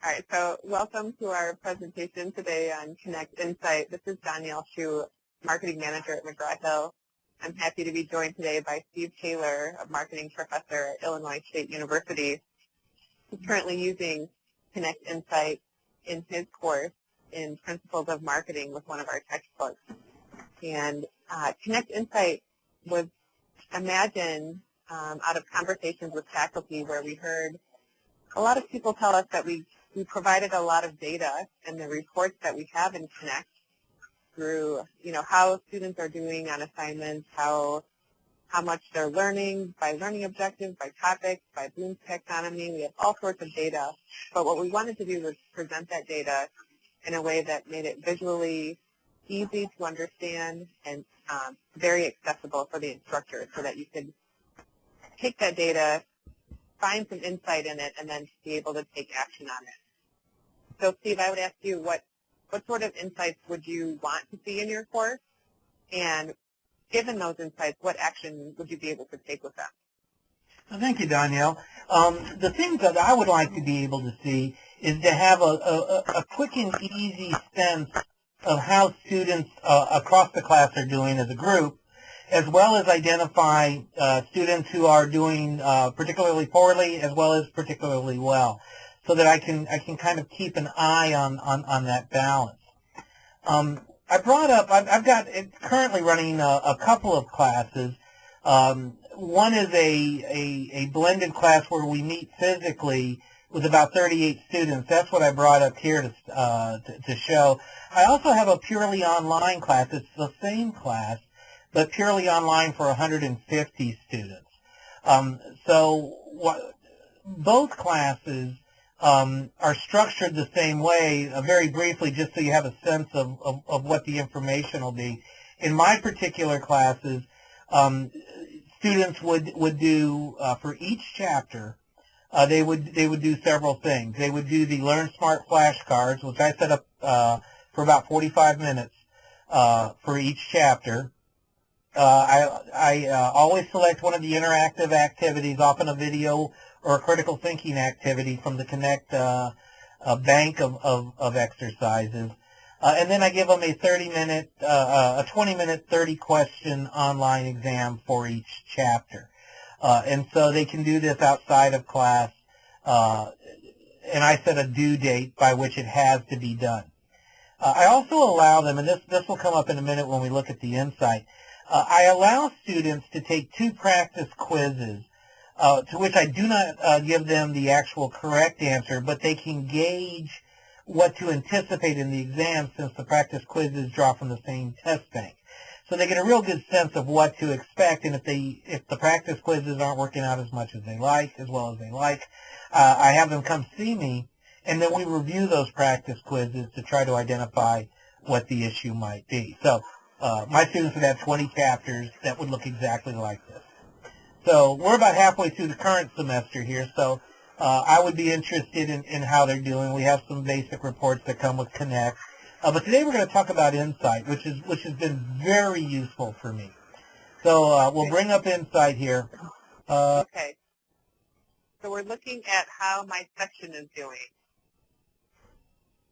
All right, so welcome to our presentation today on Connect Insight. This is Danielle Shu, Marketing Manager at McGraw-Hill. I'm happy to be joined today by Steve Taylor, a Marketing Professor at Illinois State University. He's currently using Connect Insight in his course in Principles of Marketing with one of our textbooks. And Connect Insight was imagined out of conversations with faculty where we heard a lot of people tell us that we provided a lot of data in the reports that we have in Connect through, how students are doing on assignments, how much they're learning by learning objectives, by topics, by Bloom's taxonomy. We have all sorts of data. But what we wanted to do was present that data in a way that made it visually easy to understand and very accessible for the instructor so that you could take that data, find some insight in it, and then be able to take action on it. So, Steve, I would ask you, what sort of insights would you want to see in your course? And given those insights, what action would you be able to take with them? Well, thank you, Danielle. The things that I would like to be able to see is to have a quick and easy sense of how students across the class are doing as a group, as well as identify students who are doing particularly poorly as well as particularly well, so that I can kind of keep an eye on that balance. I brought up, I've got currently running a couple of classes. One is a blended class where we meet physically with about 38 students. That's what I brought up here to show. I also have a purely online class. It's the same class, but purely online for 150 students. Both classes are structured the same way, very briefly, just so you have a sense of what the information will be. In my particular classes, students would do, for each chapter, they would do several things. They would do the Learn Smart flashcards, which I set up for about 45 minutes for each chapter. I always select one of the interactive activities, often a video or a critical thinking activity from the Connect bank of exercises. And then I give them a 30-minute, a 20-minute, 30-question online exam for each chapter. And so they can do this outside of class, and I set a due date by which it has to be done. I also allow them, and this will come up in a minute when we look at the insight, I allow students to take 2 practice quizzes, to which I do not give them the actual correct answer, but they can gauge what to anticipate in the exam since the practice quizzes draw from the same test bank. So they get a real good sense of what to expect, and if the practice quizzes aren't working out as much as they like, as well as they like, I have them come see me, and then we review those practice quizzes to try to identify what the issue might be. So my students would have 20 chapters that would look exactly like this. So we're about halfway through the current semester here, so I would be interested in how they're doing. We have some basic reports that come with Connect. But today we're going to talk about Insight, which has been very useful for me. So we'll bring up Insight here. Okay. So we're looking at how my section is doing.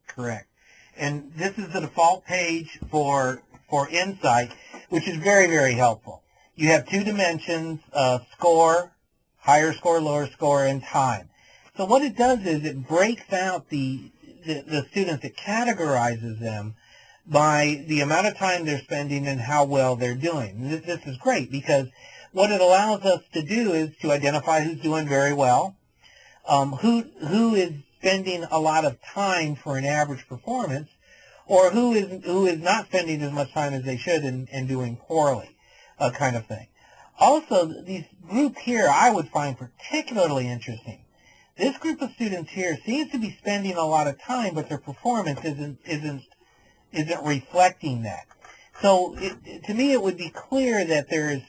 Correct. And this is the default page for Insight, which is very, very helpful. You have 2 dimensions, score, higher score, lower score, and time. So what it does is it breaks out the students, it categorizes them by the amount of time they're spending and how well they're doing. This is great because what it allows us to do is to identify who's doing very well, who is spending a lot of time for an average performance, or who is not spending as much time as they should and doing poorly, kind of thing. Also, these group here I would find particularly interesting. This group of students here seems to be spending a lot of time, but their performance isn't reflecting that. So to me, it would be clear that there is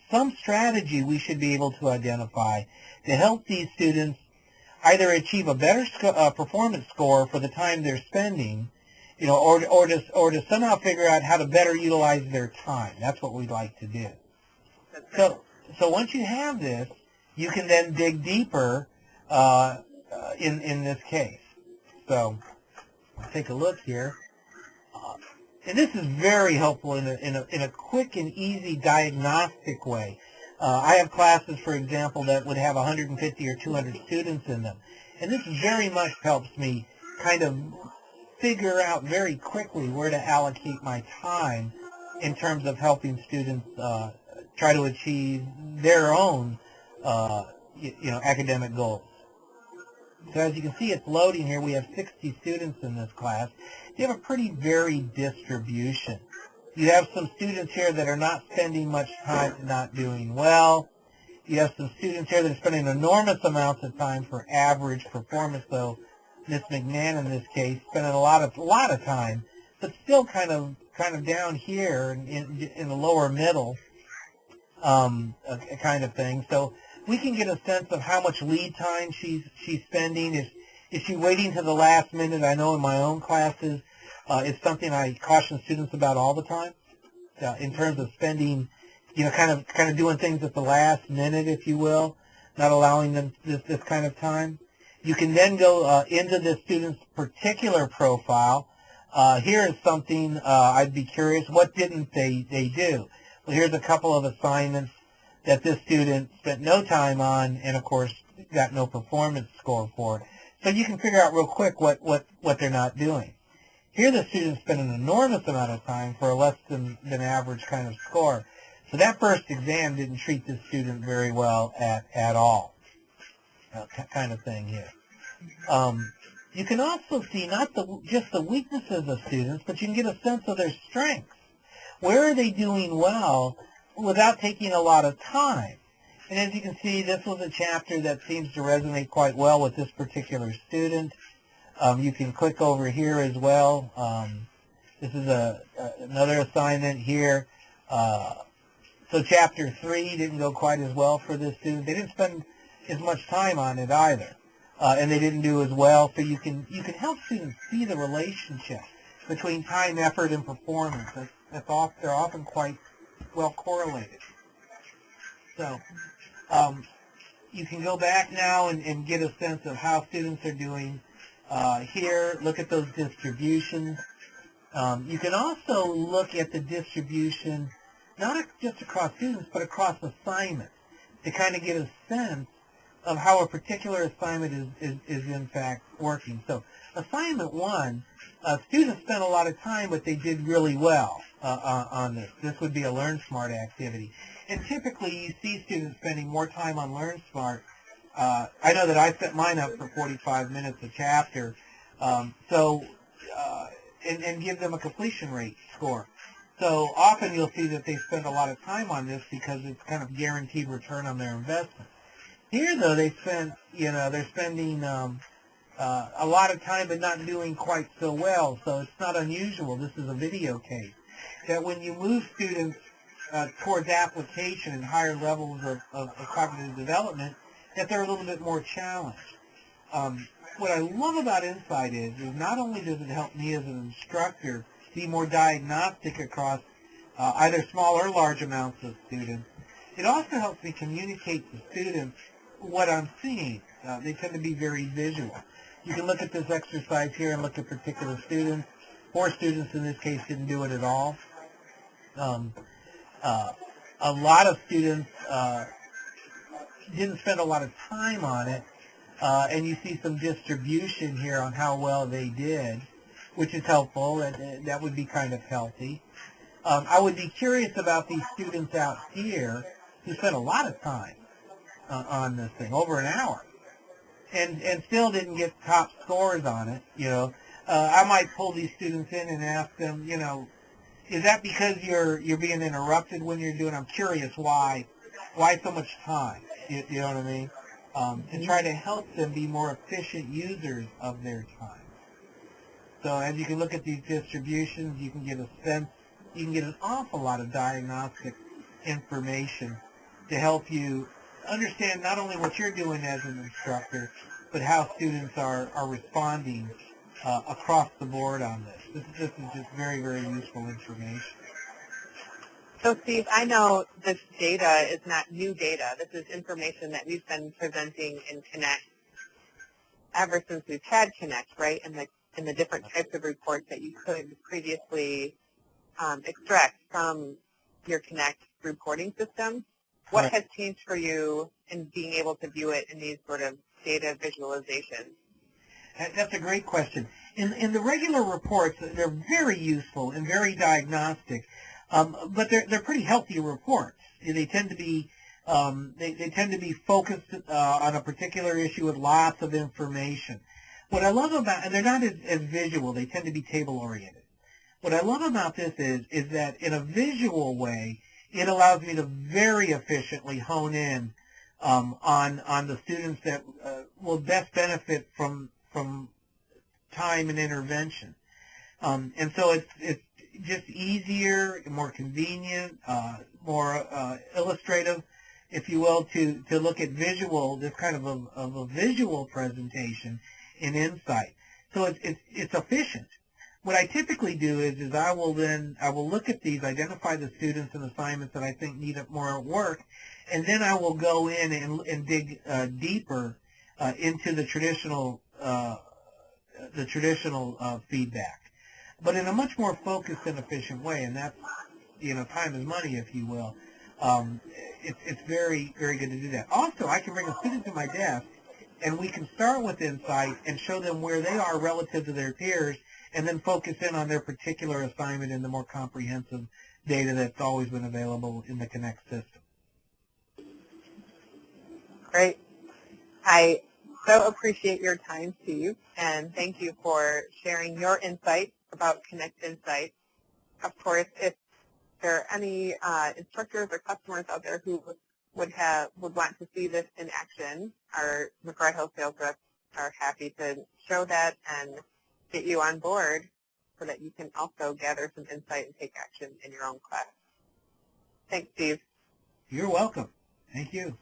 some strategy we should be able to identify to help these students either achieve a better performance score for the time they're spending, or to somehow figure out how to better utilize their time. That's what we'd like to do. So once you have this, you can then dig deeper in this case. So take a look here. And this is very helpful in a quick and easy diagnostic way. I have classes, for example, that would have 150 or 200 students in them. And this very much helps me kind of figure out very quickly where to allocate my time in terms of helping students try to achieve their own academic goals. So as you can see, it's loading here. We have 60 students in this class. You have a pretty varied distribution. You have some students here that are not spending much time and not doing well. You have some students here that are spending enormous amounts of time for average performance, though Miss McMahon in this case spending a lot of time, but still kind of down here in the lower middle kind of thing. So we can get a sense of how much lead time she's spending. Is she waiting to the last minute? I know in my own classes, it's something I caution students about all the time, in terms of spending, kind of doing things at the last minute, if you will, not allowing them this kind of time. You can then go into the student's particular profile. Here is something I'd be curious, what didn't they do? Well, here's a couple of assignments that this student spent no time on and, of course, got no performance score for. So you can figure out real quick what they're not doing. Here the student spent an enormous amount of time for a less than average kind of score. So that first exam didn't treat this student very well at all, kind of thing here. You can also see not just the weaknesses of students, but you can get a sense of their strengths. Where are they doing well without taking a lot of time? And as you can see, this was a chapter that seems to resonate quite well with this particular student. You can click over here as well. This is another assignment here. So chapter 3 didn't go quite as well for this student. They didn't spend as much time on it either, and they didn't do as well. So you can help students see the relationship between time, effort, and performance. They're often quite well correlated. So you can go back now and get a sense of how students are doing. Here, look at those distributions. You can also look at the distribution not just across students, but across assignments to kind of get a sense of how a particular assignment is in fact working. So assignment 1, students spent a lot of time, but they did really well on this. This would be a Learn Smart activity. And typically you see students spending more time on Learn Smart. I know that I set mine up for 45 minutes a chapter, and give them a completion rate score. So often you'll see that they spend a lot of time on this because it's kind of guaranteed return on their investment. Here, though, they're spending a lot of time but not doing quite so well, so it's not unusual. This is a video case. That when you move students towards application and higher levels of cognitive development, that they're a little bit more challenged. What I love about Insight is not only does it help me as an instructor be more diagnostic across either small or large amounts of students, it also helps me communicate to students what I'm seeing. They tend to be very visual. You can look at this exercise here and look at particular students. 4 students in this case didn't do it at all. A lot of students didn't spend a lot of time on it, and you see some distribution here on how well they did, which is helpful, and that would be kind of healthy. I would be curious about these students out here who spent a lot of time on this thing, over an hour, and still didn't get top scores on it. I might pull these students in and ask them, is that because you're being interrupted when you're doing? I'm curious why so much time. You know what I mean? And try to help them be more efficient users of their time. So as you can look at these distributions, you can get a sense, you can get an awful lot of diagnostic information to help you understand not only what you're doing as an instructor, but how students are responding across the board on this. This is just very, very useful information. So, Steve, I know this data is not new data. This is information that we've been presenting in Connect ever since we've had Connect, right, and the different types of reports that you could previously extract from your Connect reporting system. What Correct. has changed for you in being able to view it in these sort of data visualizations? That's a great question. In the regular reports, they're very useful and very diagnostic, but they're pretty healthy reports. They tend to be they tend to be focused on a particular issue with lots of information. What I love about, and they're not as visual, they tend to be table oriented. What I love about this is that in a visual way, it allows me to very efficiently hone in on the students that will best benefit from time and intervention. And so it's just easier, more convenient, more illustrative, if you will, to look at this kind of a visual presentation in Insight. So it's efficient. What I typically do is I will look at these, identify the students and assignments that I think need more work, and then I will go in and dig deeper into the traditional feedback, but in a much more focused and efficient way. And that's, time is money, if you will. It's very, very good to do that. Also, I can bring a student to my desk, and we can start with Insight and show them where they are relative to their peers, and then focus in on their particular assignment in the more comprehensive data that's always been available in the Connect system. Great. I so appreciate your time, Steve, and thank you for sharing your insights about Connect Insight. Of course, if there are any instructors or customers out there who would want to see this in action, our McGraw-Hill sales reps are happy to show that and get you on board so that you can also gather some insight and take action in your own class. Thanks, Steve. You're welcome. Thank you.